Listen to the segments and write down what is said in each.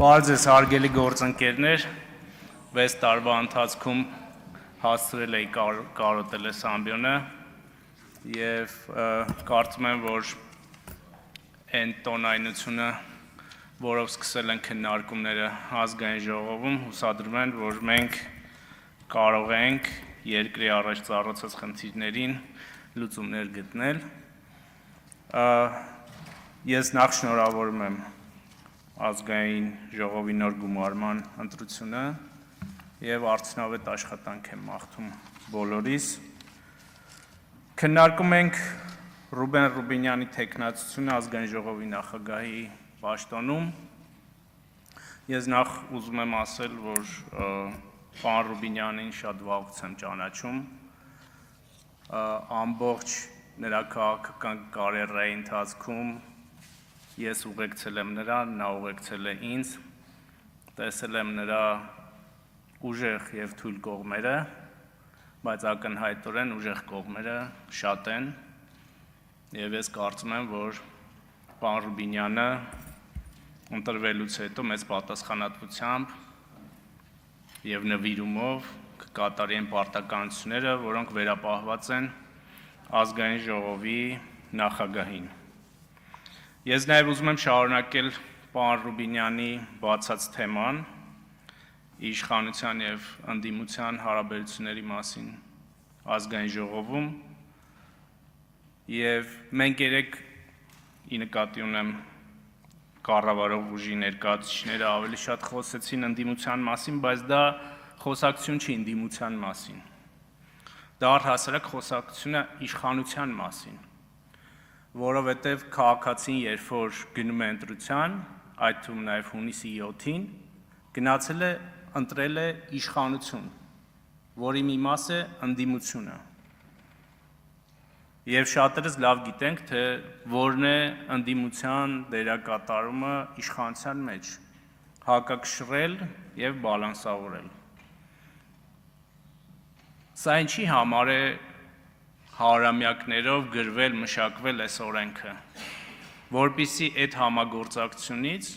Բարձր հարգելի գործընկերներ, 6 տարվա ընթացքում հասցրել էի կարոտել այս ամբիոնը և կարծում եմ, որ այն տոնայնությունը, որով սկսել են քննարկումները ազգային ժողովում, հուսադրում են, որ մենք կարող ենք երկրի առաջ ծառացած խնդիրներին լուծումներ գտնել։ Ես նախ շնորհավորում եմ ազգային ժողովի նոր գումարման ընտրությունը և արդյունավետ աշխատանք եմ մաղթում բոլորիս։ Քննարկում ենք Ռուբեն Ռուբինյանի թեկնածությունը ազգային ժողովի նախագահի պաշտոնում։ Ես նախ ուզում եմ ասել, որ պարոն Ռուբինյանին շատ վաղուց եմ ճանաչում, ամբողջ նրա քաղաքական կարիերայի ընթացքում ես ուղեկցել եմ նրան, նա ուղեկցել է ինձ, տեսել եմ նրա ուժեղ և թույլ կողմերը, բայց ակնհայտորեն ուժեղ կողմերը շատ են, և ես կարծում եմ, որ պարոն Ռուբինյանը ընտրվելուց հետո մեծ պատասխանատվությամբ և նվիրումով կկատարի այն պարտականությունները, որոնք վերապահված են ազգային ժողովի նախագահին։ Ես նաև ուզում եմ շարունակել պարոն Ռուբինյանի բացած թեման իշխանության և ընդդիմության հարաբերությունների մասին ազգային ժողովում և մենք երեկ ի նկատի ունեմ կառավարող ուժի ներկայացուցիչները ավելի շատ խոսեցին ընդդիմության մասին, բայց դա խոսակցություն չի ընդդիմության մասին, դա առհասարակ խոսակցություն է իշխանության մասին, որովհետև քաղաքացին, երբ որ գնում է ընտրության, այդ թվում նաև հունիսի 7-ին, գնացել է ընտրել է իշխանություն, որի մի մաս է ընդդիմությունը։ Եվ շատերս լավ գիտենք, թե որն է ընդդիմության դերակատարումը իշխանության մեջ՝ հակակշռել և բալանսավորել։ Սա ինչի համար է հարյուրամյակներով գրվել, մշակվել այս օրենքը, որպեսզի այդ համագործակցությունից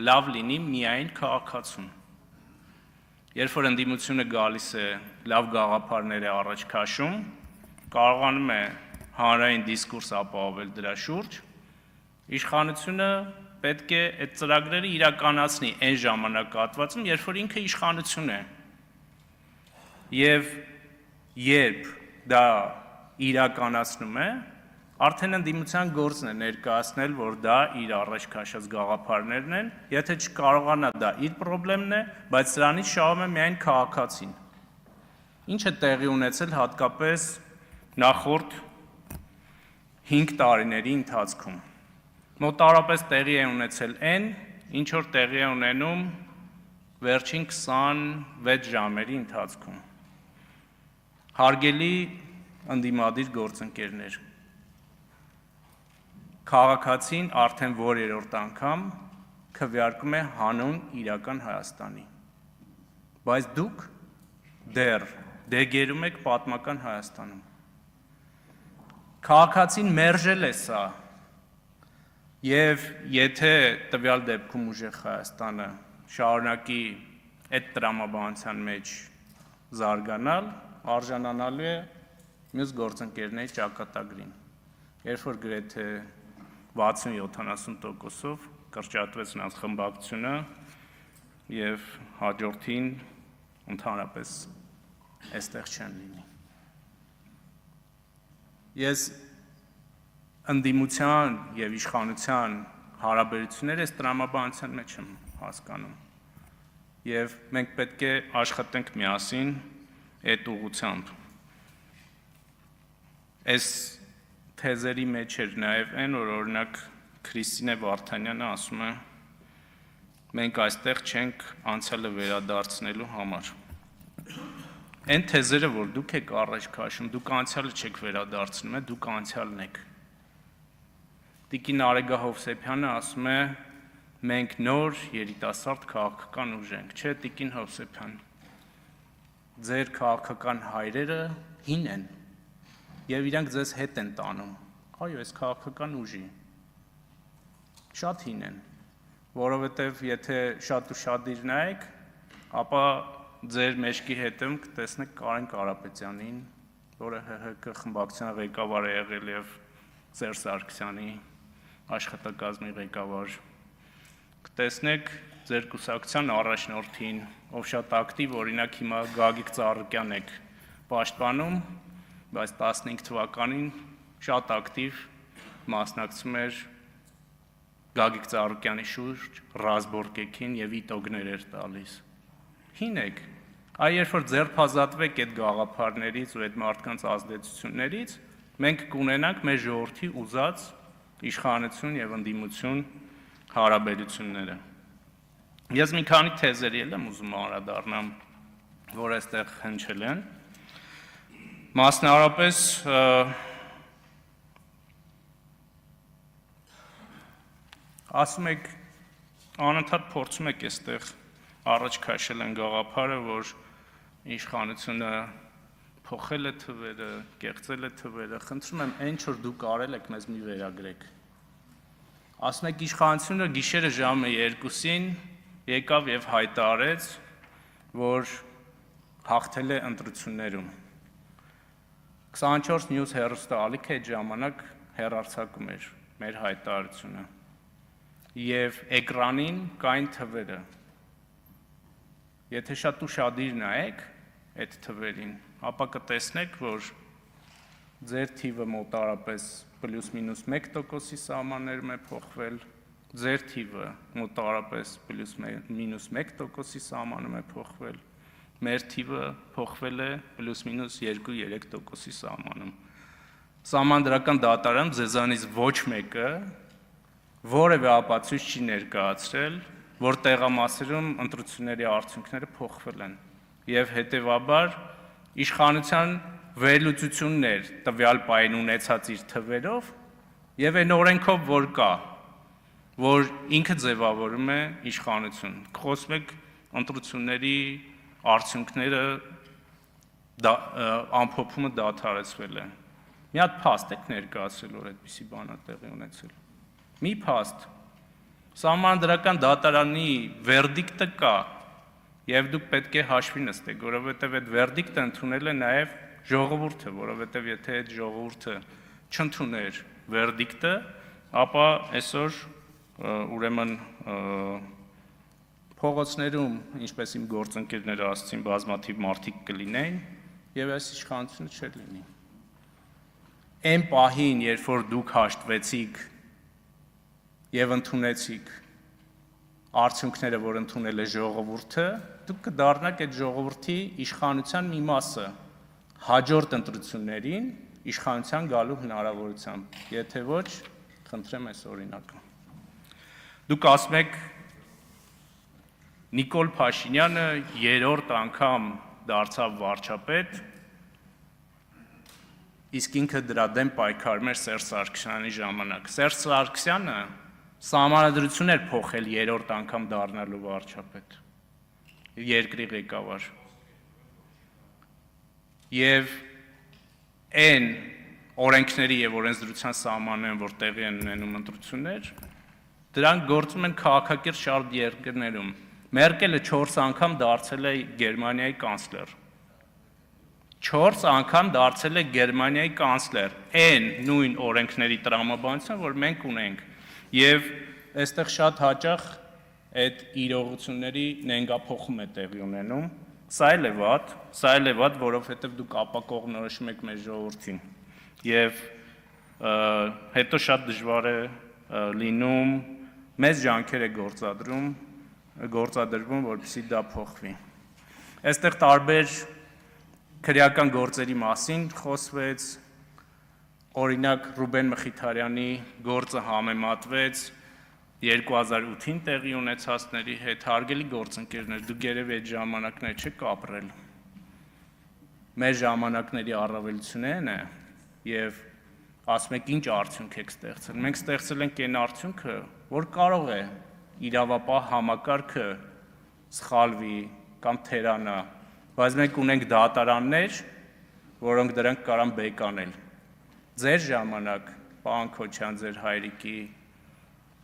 լավ լինի միայն քաղաքացուն։ Երբ որ ընդդիմությունը գալիս է լավ գաղափարներ է առաջ քաշում, կարողանում է հանրային դիսկուրս ապահովել դրա շուրջ, իշխանությունը պետք է այդ ծրագրերը իրականացնի այն ժամանակահատվածում, երբ որ ինքը իշխանություն է։ Եվ երբ դա իրականացնում է, արդեն ընդդիմության գործն է ներկայացնել, որ դա իր առաջ քաշած գաղափարներն են, եթե չկարողանա դա իր պրոբլեմն է, բայց սրանից շահում է միայն քաղաքացին։ Ինչ է տեղի ունեցել հատկապես նախորդ 5 տարիների ընթացքում։ Մոտավորապես տեղի է ունեցել այն, ինչ որ տեղի է ունենում վերջին 26 ժամերի ընթացքում։ Հարգելի ընդդիմադիր գործընկերներ, քաղաքացին արդեն որերորդ անգամ քվեարկում է հանուն իրական Հայաստանի, բայց դուք դեռ դեգերում եք պատմական Հայաստանում։ Քաղաքացին մերժել է սա, և եթե տվյալ դեպքում ուժեղ Հայաստանը շարունակի այդ տրամաբանության մեջ զարգանալ, արժանանալու է մյուս գործընկերների ճակատագրին, երբ որ գրեթե 60-70%-ով կրճատվեց նրանց խմբակցությունը և հաջորդին ընդհանրապես այստեղ չեն լինի։ Ես ընդդիմության և իշխանության հարաբերությունները այս տրամաբանության մեջ եմ հասկանում, և մենք պետք է աշխատենք միասին այդ ուղղությամբ։ Այս թեզերի մեջ էր նաև այն, որ օրինակ Քրիստինե Վարդանյանը ասում է. մենք այստեղ չենք անցյալը վերադարձնելու համար։ Այն թեզերը, որ դուք եք առաջ քաշում, դուք անցյալը չեք վերադարձնում, դուք անցյալն եք։ Տիկին Արեգա Հովսեփյանը ասում է. մենք նոր երիտասարդ քաղաքական ուժ ենք, չէ՞ տիկին Հովսեփյան։ Ձեր քաղաքական հայրերը հին են, և իրենք ձեզ հետ են տանում, այո, այս քաղաքական ուժի, շատ հին են, որովհետև եթե շատ ու շատ իր նայեք, ապա ձեր մեջքի հետում կտեսնեք Կարեն Կարապետյանին, որը ՀՀԿ խմբակցության ղեկավար է եղել եւ Սերժ Սարգսյանի աշխատակազմի ղեկավար, կտեսնեք ձեր կուսակցության առաջնորդին, ով շատ ակտիվ, օրինակ հիմա Գագիկ Ծառուկյան եք պաշտպանում, բայց 15 թվականին շատ ակտիվ մասնակցում էր Գագիկ Ծառուկյանի շուրջ ռազմորկեքին եւ իտոգներ էր տալիս։ Հին եք, երբ որ ձերբազատվեք այդ գաղափարներից ու այդ մարդկանց ազդեցություններից, մենք կունենանք մեր ժողովրդի ուզած իշխանություն եւ ընդդիմություն հարաբերությունները։ Ես մի քանի թեզերի եմ ուզում անդրադառնամ, որ այստեղ հնչել են։ Մասնավորապես ասում եք, անընդհատ փորձում եք այստեղ առաջ քաշել են գաղափարը, որ իշխանությունը փոխել է թվերը, կեղծել է թվերը, խնդրում եմ, այն ինչ որ դուք արել եք, մեզ մի վերագրեք։ Ասում եք, իշխանությունը գիշերը ժամը 2-ին եկավ եւ հայտարարեց, որ հաղթել է ընտրություններում։ 24 News հեռուստաալիքը այդ ժամանակ հեռարձակում էր մեր հայտարարությունը։ Եվ էկրանին կային թվերը։ Եթե շատ ուշադիր նայեք այդ թվերին, ապա կտեսնեք, որ ձեր թիվը մոտարապես +-1%-ի սահմաններում է փոխվել, ձեր թիվը մոտարապես +-1%-ի սահմանում է փոխվել, մեր թիվը փոխվել է +-2-3%-ի սահմանում։ Սահմանադրական դատարանում ձեզանից ոչ մեկը որևէ ապացույց չի ներկայացրել, որ տեղամասերում ընտրությունների արդյունքները փոխվել են, եւ հետեւաբար իշխանության վերլուծություններ տվյալ պահին ունեցած իր թվերով եւ այն օրենքով, որ կա, որ ինքը ձևավորում է իշխանություն։ Խոսում եք ընտրությունների արդյունքները ամփոփումը դադարեցվել է։ Մի հատ փաստ եք ներկայացրել, որ այդպիսի բան է տեղի ունեցել։ Մի փաստ։ Սահմանադրական դատարանի վերդիկտը կա, եւ դուք պետք է հաշվի նստեք, որովհետեւ այդ վերդիկտը ընդունել է նաեւ ժողովուրդը, որովհետեւ եթե այդ ժողովուրդը չընդուներ վերդիկտը, ապա այսօր ուրեմն փողոցներում, ինչպես իմ գործընկերները ասացին, բազմաթիվ մարդիկ կլինեին եւ այս իշխանությունը չէր լինի։ Այն պահին, երբ որ դուք հաշտվեցիք եւ ընդունեցիք արդյունքները, որ ընդունել է ժողովուրդը, դուք կդառնաք այդ ժողովրդի իշխանության մի մասը, հաջորդ ընտրություններին իշխանության գալու հնարավորությամբ, եթե ոչ, խնդրեմ այս օրինակը։ Դուք ասում եք Նիկոլ Փաշինյանը 3-րդ անգամ դարձավ վարչապետ, իսկ ինքը դրա դեմ պայքարում էր Սերժ Սարգսյանի ժամանակ։ Սերժ Սարգսյանը սահմանադրություն էր փոխել 3-րդ անգամ դառնալու վարչապետ, երկրի ղեկավար։ Եվ այն օրենքների եւ օրենսդրության սահմաններում, որ տեղի են ունենում ընտրություններ, դրանք գործում են քաղաքակիրթ շատ երկրներում։ Մերկելը 4 անգամ դարձել է Գերմանիայի կանցլեր։ 4 անգամ դարձել է Գերմանիայի կանցլեր, այն նույն օրենքների տրամաբանությամբ, որ մենք ունենք, եւ այստեղ շատ հաճախ այդ իրողությունների նենգափոխում է տեղի ունենում։ Սա էլ է վատ, որովհետեւ դուք ապակողնորոշում եք մեր ժողովրդին, եւ հետո շատ դժվար է լինում, մեծ ջանքեր է գործադրվում, որպեսզի դա փոխվի։ Այստեղ տարբեր քրեական գործերի մասին խոսվեց, օրինակ Ռուբեն Մխիթարյանի գործը համեմատվեց 2008-ին տեղի ունեցածների հետ, հարգելի գործընկերներ, դուք երևի այդ ժամանակներ չեք ապրել։ Մեր ժամանակների առավելությունն է, եւ ասում եք ինչ արդյունք եք ստեղծել։ Մենք ստեղծել ենք այն արդյունքը, որ կարող է իրավապահ համակարգը սխալվի կամ թերանա, բայց մենք ունենք դատարաններ, որոնք դրանք կարան բեկանել։ Ձեր ժամանակ, պարոն Քոչյան, ձեր հայրիկի,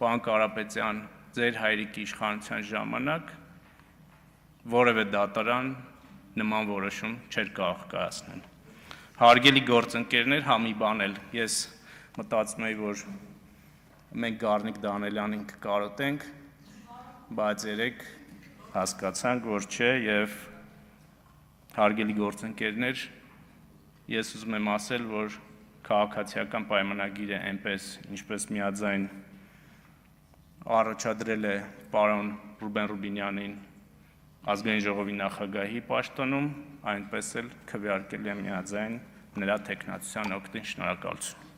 պարոն Կարապետյան, ձեր հայրիկի իշխանության ժամանակ որևէ դատարան նման որոշում չէր կարող կայացնել։ Հարգելի գործընկերներ, համի բան էլ ես մտածում եի, որ մենք Գառնիկ Դանելյանին կկարոտենք, բայց երեք հասկացանք, որ չէ, եւ հարգելի գործընկերներ, ես ուզում եմ ասել, որ քաղաքացիական պայմանագիրը այնպես, ինչպես միաձայն առաջադրել է պարոն Ռուբեն Ռուբինյանին ազգային ժողովի նախագահի պաշտոնում, այնպես էլ քվեարկել է միաձայն նրա թեկնածության օգտին։ Շնորհակալություն։